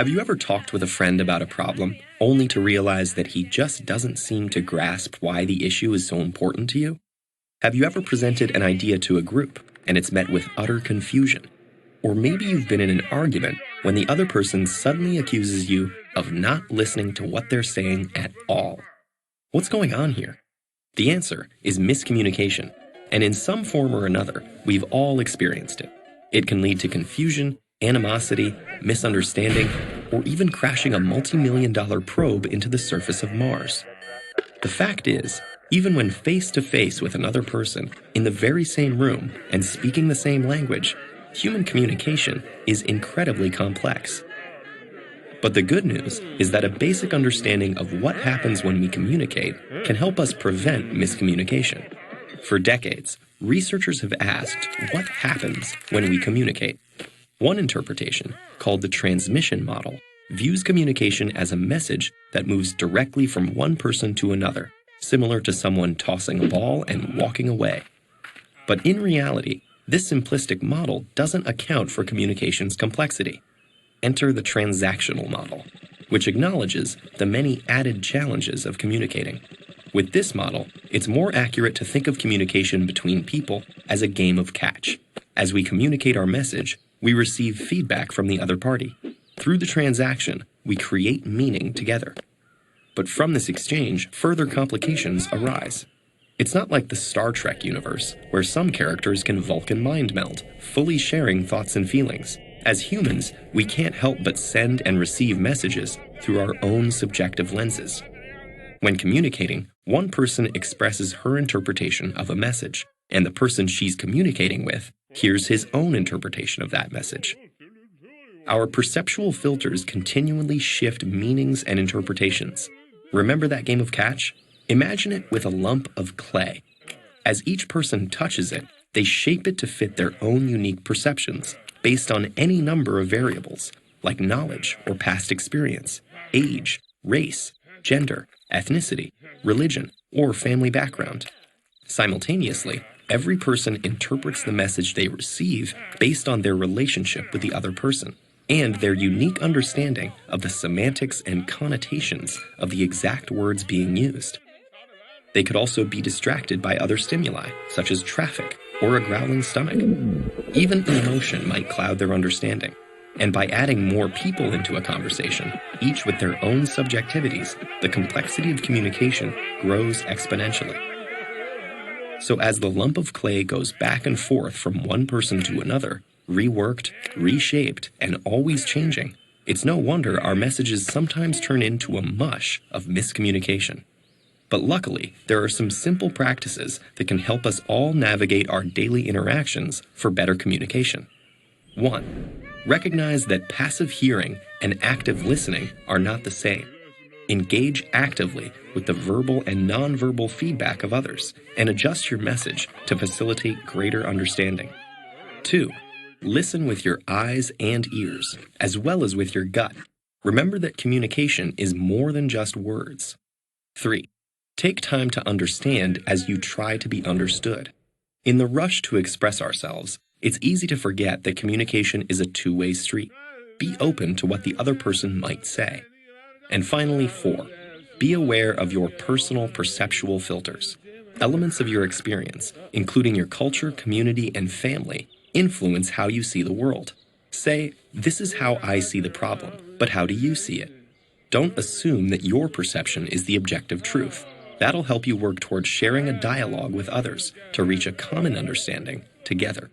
Have you ever talked with a friend about a problem, only to realize that he just doesn't seem to grasp why the issue is so important to you? Have you ever presented an idea to a group, and it's met with utter confusion? Or maybe you've been in an argument when the other person suddenly accuses you of not listening to what they're saying at all. What's going on here? The answer is miscommunication, and in some form or another, we've all experienced it. It can lead to confusion, animosity, misunderstanding, or even crashing a multi-million-dollar probe into the surface of Mars. The fact is, even when face-to-face with another person, in the very same room, and speaking the same language, human communication is incredibly complex. But the good news is that a basic understanding of what happens when we communicate can help us prevent miscommunication. For decades, researchers have asked what happens when we communicate. One interpretation, called the transmission model, views communication as a message that moves directly from one person to another, similar to someone tossing a ball and walking away. But in reality, this simplistic model doesn't account for communication's complexity. Enter the transactional model, which acknowledges the many added challenges of communicating. With this model, it's more accurate to think of communication between people as a game of catch. As we communicate our message, we receive feedback from the other party. Through the transaction, we create meaning together. But from this exchange, further complications arise. It's not like the Star Trek universe, where some characters can Vulcan mind meld, fully sharing thoughts and feelings. As humans, we can't help but send and receive messages through our own subjective lenses. When communicating, one person expresses her interpretation of a message, and the person she's communicating with hears his own interpretation of that message. Our perceptual filters continually shift meanings and interpretations. Remember that game of catch? Imagine it with a lump of clay. As each person touches it, they shape it to fit their own unique perceptions, based on any number of variables, like knowledge or past experience, age, race, gender, ethnicity, religion, or family background. Simultaneously, every person interprets the message they receive based on their relationship with the other person and their unique understanding of the semantics and connotations of the exact words being used. They could also be distracted by other stimuli, such as traffic or a growling stomach. Even emotion might cloud their understanding. And by adding more people into a conversation, each with their own subjectivities, the complexity of communication grows exponentially. So as the lump of clay goes back and forth from one person to another, reworked, reshaped, and always changing, it's no wonder our messages sometimes turn into a mush of miscommunication. But luckily, there are some simple practices that can help us all navigate our daily interactions for better communication. 1. Recognize that passive hearing and active listening are not the same. Engage actively with the verbal and nonverbal feedback of others and adjust your message to facilitate greater understanding. 2. Listen with your eyes and ears, as well as with your gut. Remember that communication is more than just words. 3. Take time to understand as you try to be understood. In the rush to express ourselves, it's easy to forget that communication is a two-way street. Be open to what the other person might say. And finally, 4. Be aware of your personal perceptual filters. Elements of your experience, including your culture, community, and family, influence how you see the world. Say, "This is how I see the problem, but how do you see it?" Don't assume that your perception is the objective truth. That'll help you work towards sharing a dialogue with others to reach a common understanding together.